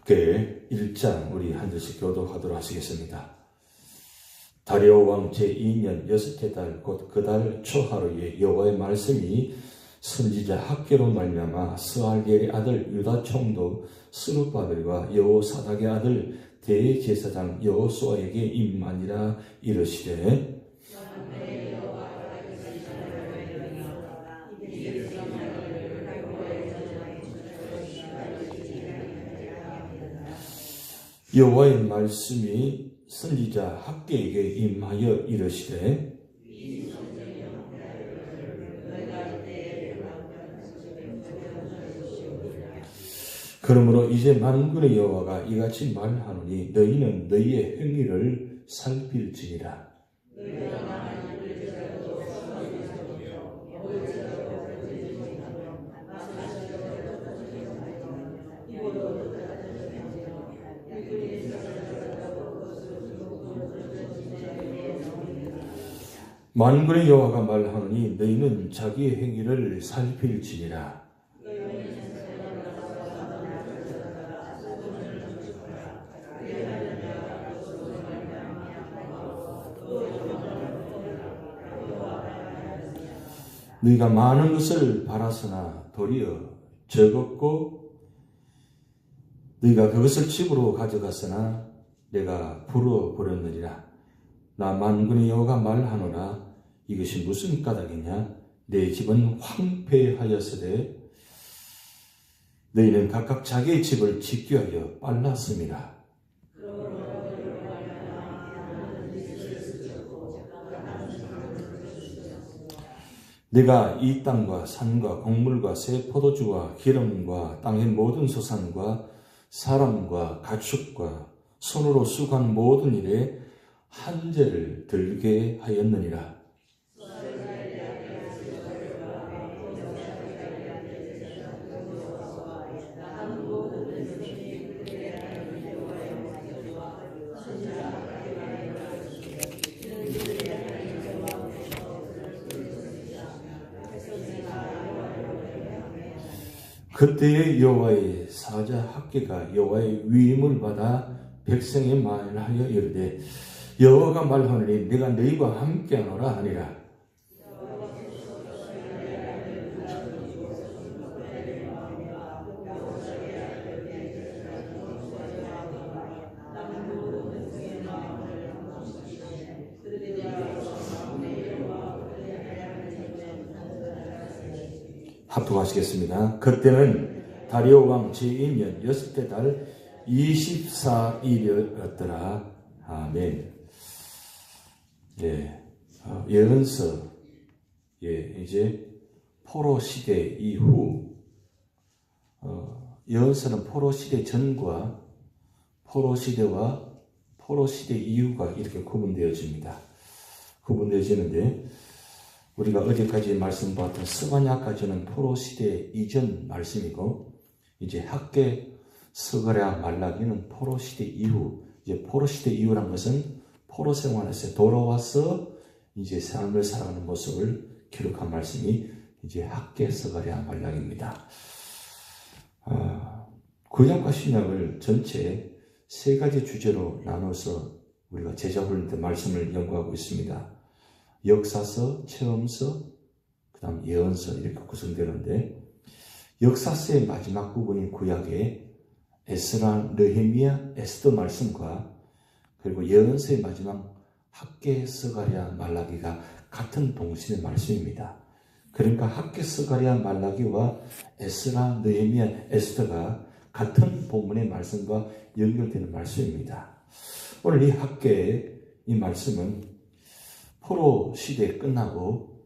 학계 1장 우리 한 절씩 교독하도록 하시겠습니다. 다리오 왕 제2년 여섯째 달 곧 그 달 초하루에 여호와의 말씀이 선지자 학계로 말미암아 스알겔의 아들 유다 총독 스룹바벨과 여호사닥의 아들 대제사장 여호수아에게 임하니라. 이르시되 여호와의 말씀이 선지자 학계에게 임하여 이르시되 그러므로 이제 만군의 여호와가 이같이 말하노니 너희는 너희의 행위를 살필지니라. 만군의 여호와가 말하노니 너희는 자기의 행위를 살필지니라. 너희가 많은 것을 바랐으나 도리어 적었고 너희가 그것을 집으로 가져갔으나 내가 불어버렸느니라. 나 만군의 여호와가 말하노라. 이것이 무슨 까닭이냐? 내 집은 황폐하였으되 너희는 각각 자기의 집을 짓기 위하여 빨랐습니다. 내가 이 땅과 산과 곡물과 새 포도주와 기름과 땅의 모든 소산과 사람과 가축과 손으로 수고한 모든 일에 한죄를 들게 하였느니라. 그때의 여호와의 사자 학계가 여호와의 위임을 받아 백성에 말하여 이르되 여호와가 말하노니 내가 너희와 함께하노라 하니라. 합독하시겠습니다. 그때는 다리오 왕 제2년 여섯째 달 24일이었더라. 아멘. 예, 예언서, 이제 포로 시대 이후, 예언서는 포로 시대 전과 포로 시대와 포로 시대 이후가 이렇게 구분되어지는데, 우리가 어제까지 말씀 봤던 스바냐까지는 포로 시대 이전 말씀이고, 이제 학계 스가랴 말라기는 포로 시대 이후, 이제 포로 시대 이후란 것은 포로 생활에서 돌아와서 이제 삶을 살아가는 모습을 기록한 말씀이 이제 학계 스가랴 말라기입니다. 구약과 신약을 전체 세 가지 주제로 나눠서 우리가 제자훈련 때 말씀을 연구하고 있습니다. 역사서, 체험서, 그 다음 예언서 이렇게 구성되는데, 역사서의 마지막 부분인 구약의 에스라, 느헤미야, 에스더 말씀과 그리고 예언서의 마지막 학계, 스가랴, 말라기가 같은 동시의 말씀입니다. 그러니까 학계, 스가랴, 말라기와 에스라, 느헤미야, 에스더가 같은 본문의 말씀과 연결되는 말씀입니다. 오늘 이 학계의 이 말씀은 포로 시대 끝나고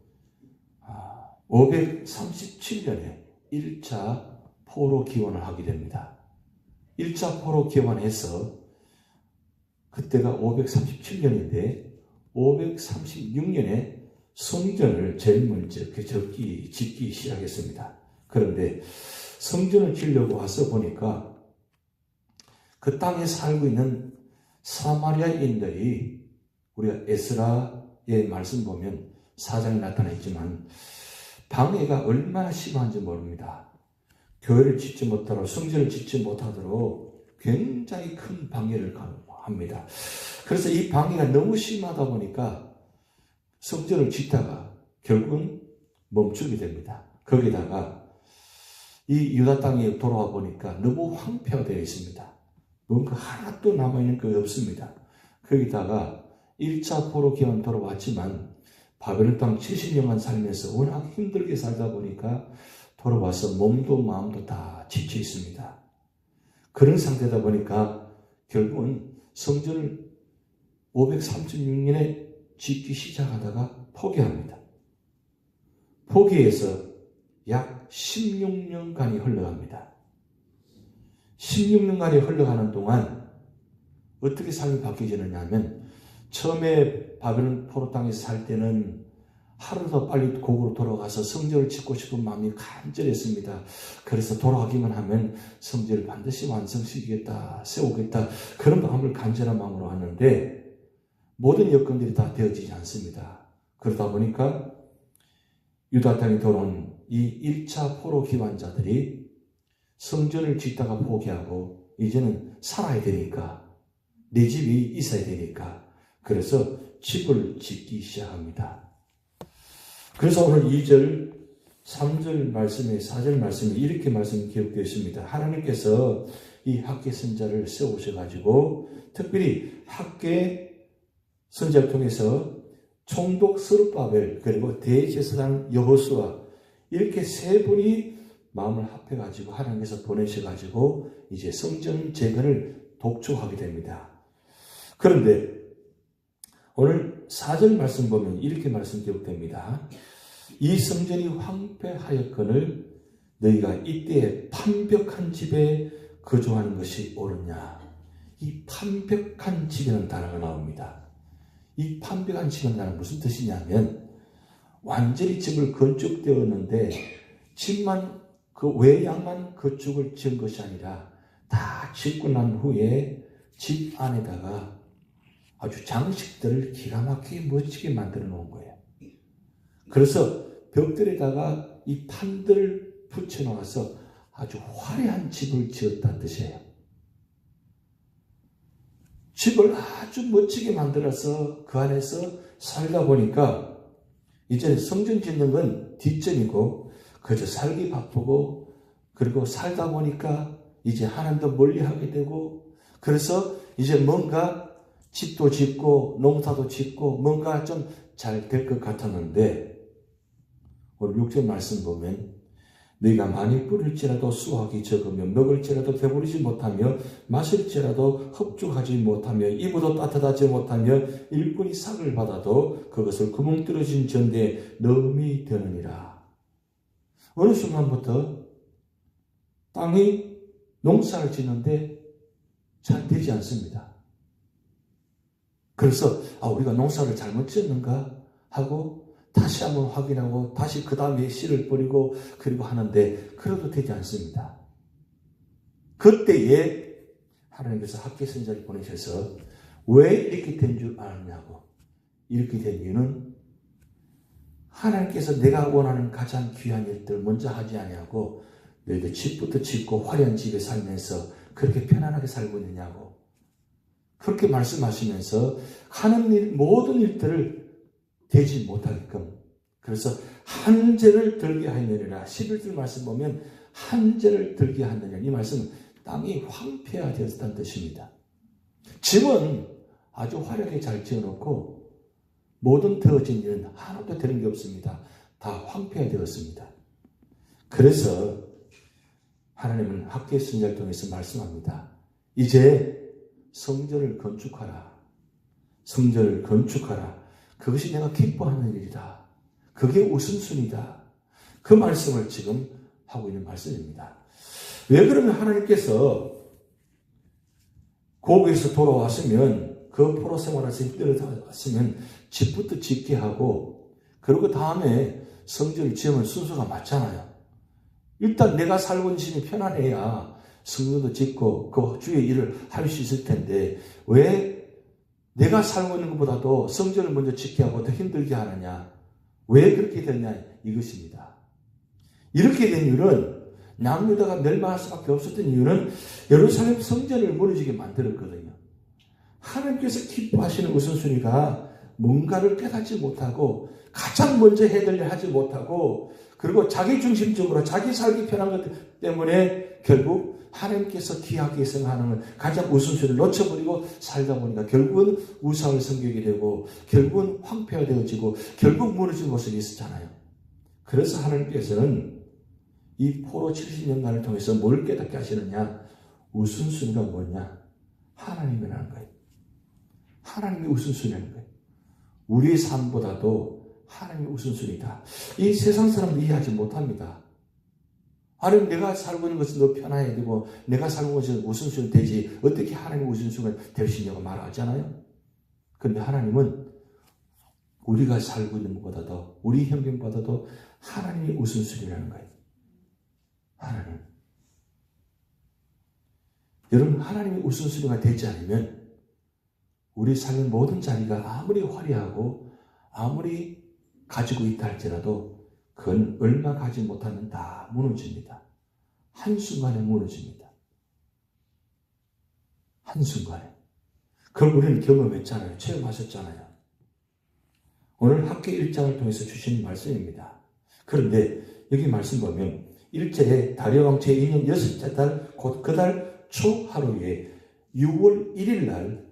537년에 1차 포로 기원을 하게 됩니다. 1차 포로 기원해서 그때가 537년인데 536년에 성전을 제일 먼저 짓기 시작했습니다. 그런데 성전을 지으려고 와서 보니까 그 땅에 살고 있는 사마리아인들이 우리가 에스라의 말씀 보면 사장이 나타나 있지만 방해가 얼마나 심한지 모릅니다. 교회를 짓지 못하도록 성전을 짓지 못하도록 굉장히 큰 방해를 합니다. 그래서 이 방해가 너무 심하다 보니까 성전을 짓다가 결국은 멈추게 됩니다. 거기다가 이 유다 땅에 돌아와 보니까 너무 황폐화되어 있습니다. 뭔가 하나도 남아있는 게 없습니다. 거기다가 1차 포로 기간 돌아왔지만 바벨론 땅 70년간 살면서 워낙 힘들게 살다 보니까 돌아와서 몸도 마음도 다 지쳐 있습니다. 그런 상태다 보니까 결국은 성전을 536년에 짓기 시작하다가 포기합니다. 포기해서 약 16년간이 흘러갑니다. 16년간이 흘러가는 동안 어떻게 삶이 바뀌어지느냐 하면 처음에 바벨론 포로 땅에서 살 때는 하루 더 빨리 고국으로 돌아가서 성전을 짓고 싶은 마음이 간절했습니다. 그래서 돌아가기만 하면 성전을 반드시 완성시키겠다, 세우겠다, 그런 마음을 간절한 마음으로 하는데 모든 여건들이 다 되어지지 않습니다. 그러다 보니까 유다 땅에 돌아온 이 1차 포로 기환자들이 성전을 짓다가 포기하고 이제는 살아야 되니까, 내 집이 있어야 되니까, 그래서 집을 짓기 시작합니다. 그래서 오늘 2절, 3절 말씀에 4절 말씀에 이렇게 말씀이 기록되어 있습니다. 하나님께서 이 학계 선자를 세우셔가지고 특별히 학계 선자를 통해서 총독 스룹바벨 그리고 대제사장 여호수아 이렇게 세 분이 마음을 합해가지고 하나님께서 보내셔가지고 이제 성전 재건을 독촉하게 됩니다. 그런데 오늘 4절 말씀 보면 이렇게 말씀 기록됩니다. 이 성전이 황폐하였거늘 너희가 이때에 판벽한 집에 거주하는 것이 옳으냐. 이 판벽한 집이라는 단어가 나옵니다. 이 판벽한 집이라는 단어는 무슨 뜻이냐면 완전히 집을 건축되었는데 집만 그 외양만 건축을 지은 것이 아니라 다 짓고 난 후에 집 안에다가 아주 장식들을 기가 막히게 멋지게 만들어 놓은 거예요. 그래서 벽들에다가 이 판들을 붙여 놓아서 아주 화려한 집을 지었다는 뜻이에요. 집을 아주 멋지게 만들어서 그 안에서 살다 보니까 이제 성전 짓는 건 뒷전이고 그저 살기 바쁘고 그리고 살다 보니까 이제 하나님도 멀리하게 되고 그래서 이제 뭔가 집도 짓고 농사도 짓고 뭔가 좀 잘 될 것 같았는데 오늘 6절 말씀 보면 너희가 많이 뿌릴지라도 수확이 적으며 먹을지라도 배부르지 못하며 마실지라도 흡족하지 못하며 입어도 따뜻하지 못하며 일꾼이 삭을 받아도 그것을 구멍 뚫어진 전대에 넣음이 되느니라. 어느 순간부터 땅이 농사를 짓는데 잘 되지 않습니다. 그래서 우리가 농사를 잘못 지었는가 하고 다시 한번 확인하고 다시 그 다음에 씨를 뿌리고 그리고 하는데 그래도 되지 않습니다. 그때에 하나님께서 학계 선자를 보내셔서 왜 이렇게 된 줄 아느냐고. 이렇게 된 이유는 하나님께서 내가 원하는 가장 귀한 일들 먼저 하지 아니하고 너희들 집부터 짓고 화려한 집에 살면서 그렇게 편안하게 살고 있느냐고. 그렇게 말씀하시면서 하는 일, 모든 일들을 되지 못하게끔 그래서 한 죄를 들게 하느니라. 11절 말씀 보면 한 죄를 들게 하느니라. 이 말씀은 땅이 황폐화되었다는 뜻입니다. 집은 아주 화려하게 잘 지어놓고 모든 되어진 일은 하나도 되는 게 없습니다. 다 황폐화되었습니다. 그래서 하나님은 학계 선자를 통해서 말씀합니다. 이제 성전을 건축하라. 성전을 건축하라. 그것이 내가 기뻐하는 일이다. 그게 우선순위다. 그 말씀을 지금 하고 있는 말씀입니다. 왜 그러면 하나님께서 고국에서 돌아왔으면 그 포로 생활에서 힘들어왔으면 집부터 짓게 하고 그리고 다음에 성전을 지으면 순서가 맞잖아요. 일단 내가 살고 있는 집이 편안해야 성전도 짓고 그 주의 일을 할 수 있을 텐데 왜 내가 살고 있는 것보다도 성전을 먼저 짓게 하고 더 힘들게 하느냐. 왜 그렇게 됐냐 이것입니다. 이렇게 된 이유는 남유다가 멸망할 수밖에 없었던 이유는 예루살렘 성전을 무너지게 만들었거든요. 하나님께서 기뻐하시는 우선순위가 뭔가를 깨닫지 못하고 가장 먼저 해야 될 일 하지 못하고 그리고 자기중심적으로 자기 살기 편한 것 때문에 결국 하나님께서 기하게 예정하는 가장 우선순위를 놓쳐버리고 살다 보니까 결국은 우상을 섬기게 되고 결국은 황폐화되어지고 결국 무너진 모습이 있었잖아요. 그래서 하나님께서는 이 포로 70년간을 통해서 뭘 깨닫게 하시느냐? 우선순위가 뭐냐? 하나님이라는 거예요. 하나님이 우선순위라는 거예요. 우리의 삶보다도 하나님이 우선순위다. 이 세상 사람은 이해하지 못합니다. 아니 내가 살고 있는 것은 더 편해야 되고 내가 살고 있는 것은 우선순위 되지 어떻게 하나님의 우선순위가 될 수 있냐고 말하잖아요. 그런데 하나님은 우리가 살고 있는 것보다도 우리 형편보다도 하나님이 우선순위라는 거예요. 하나님. 여러분 하나님이 우선순위가 되지 않으면 우리 삶의 모든 자리가 아무리 화려하고 아무리 가지고 있다 할지라도 그건 얼마 가지 못하면 다 무너집니다. 한순간에 무너집니다. 한순간에. 그걸 우리는 경험했잖아요. 체험하셨잖아요. 오늘 학교 1장을 통해서 주신 말씀입니다. 그런데 여기 말씀 보면 1절에 다리오 왕 제2년 6째 달 곧 그 달 초 하루에 6월 1일 날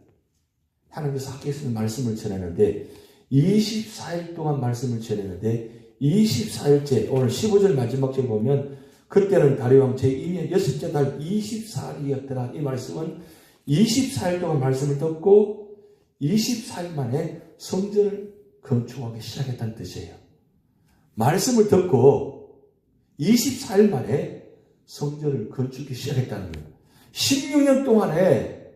하나님께서 학교에서 말씀을 전했는데 24일 동안 말씀을 전했는데 24일째 오늘 15절 마지막 절 보면 그때는 다리오 왕 제2년 6째 달 24일이었더라. 이 말씀은 24일 동안 말씀을 듣고 24일 만에 성전을 건축하기 시작했다는 뜻이에요. 말씀을 듣고 24일 만에 성전을 건축하기 시작했다는 거예요. 16년 동안에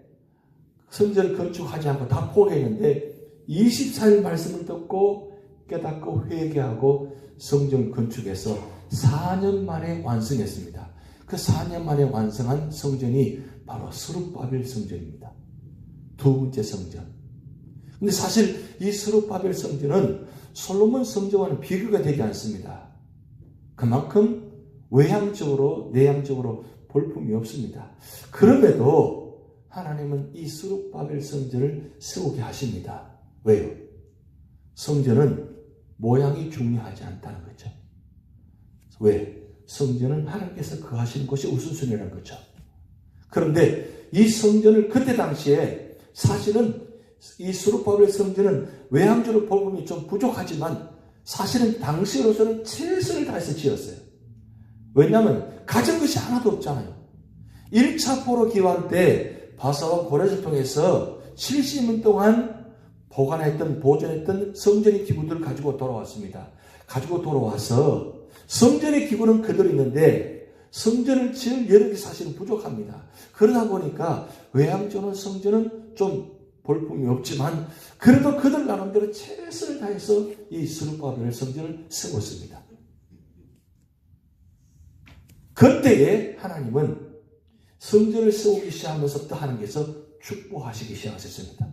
성전을 건축하지 않고 다 포기했는데 24일 말씀을 듣고 깨닫고 회개하고 성전 건축해서 4년 만에 완성했습니다. 그 4년 만에 완성한 성전이 바로 스룹바벨 성전입니다. 두 번째 성전. 근데 사실 이 스룹바벨 성전은 솔로몬 성전과는 비교가 되지 않습니다. 그만큼 외향적으로 내향적으로 볼품이 없습니다. 그럼에도 하나님은 이 스룹바벨 성전을 세우게 하십니다. 왜요? 성전은 모양이 중요하지 않다는 거죠. 왜? 성전은 하나님께서 거하시는 것이 우선순위라는 거죠. 그런데 이 성전을 그때 당시에 사실은 이 스룹바벨 성전은 외향적으로 볼품이 좀 부족하지만 사실은 당시로서는 최선을 다해서 지었어요. 왜냐하면 가진 것이 하나도 없잖아요. 1차 포로 기환 때 바사와 고레를 통해서 70년 동안 보존했던 성전의 기구들을 가지고 돌아왔습니다. 가지고 돌아와서 성전의 기구는 그대로 있는데 성전을 지을 여력이 사실은 부족합니다. 그러다 보니까 외향적으로 성전은 좀 볼품이 없지만 그래도 그들 나름대로 최선을 다해서 이 스룹바벨 성전을 세웠습니다. 그때에 하나님은 성전을 세우기 시작하면서부터 하나님께서 축복하시기 시작하셨습니다.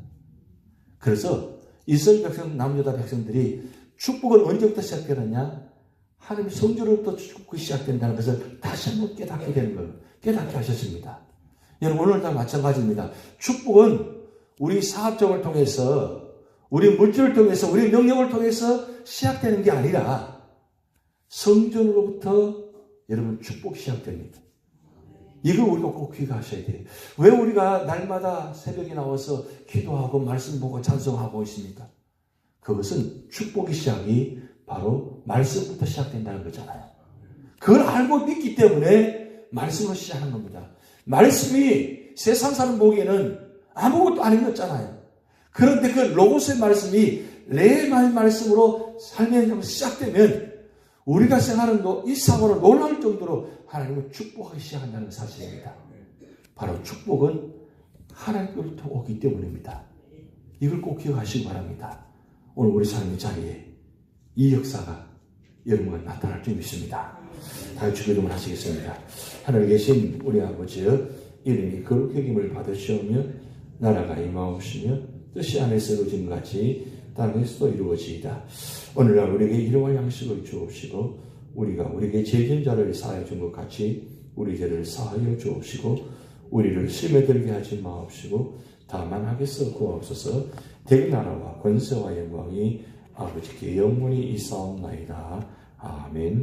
그래서 이스라엘 백성, 남유다 백성들이 축복을 언제부터 시작되느냐? 하나님 성전으로부터 축복이 시작된다는 것을 다시 한번 깨닫게 되는 거예요. 깨닫게 하셨습니다. 여러분 오늘도 마찬가지입니다. 축복은 우리 사업적을 통해서 우리 물질을 통해서 우리 능력을 통해서 시작되는 게 아니라 성전으로부터 여러분 축복이 시작됩니다. 이걸 우리가 꼭 기억하셔야 돼요. 왜 우리가 날마다 새벽에 나와서 기도하고 말씀 보고 찬송하고 있습니까? 그것은 축복의 시작이 바로 말씀부터 시작된다는 거잖아요. 그걸 알고 믿기 때문에 말씀으로 시작하는 겁니다. 말씀이 세상 사람 보기에는 아무것도 안 읽었잖아요. 그런데 그 로고스의 말씀이 내 말씀으로 삶의 시작되면 우리가 생각하는 이 사고를 놀랄 정도로 하나님은 축복하기 시작한다는 사실입니다. 바로 축복은 하나님께로부터 오기 때문입니다. 이걸 꼭 기억하시기 바랍니다. 오늘 우리 삶의 자리에 이 역사가 여러분과 나타날 줄 믿습니다. 다같이 기도를 하시겠습니다. 하늘에 계신 우리 아버지여 이름이 거룩히 여김을 받으시오며 나라가 임하옵시며 뜻이 하늘에서 이루어진 같이 땅에서도 이루어지이다. 오늘날 우리에게 일용할 양식을 주옵시고 우리가 우리에게 죄진 자를 사하여 준 것 같이 우리 죄를 사하여 주옵시고 우리를 시험에 들게 하지 마옵시고 다만 하겠어 구하옵소서. 대개 나라와 권세와 영광이 아버지께 영원히 있사옵나이다. 아멘.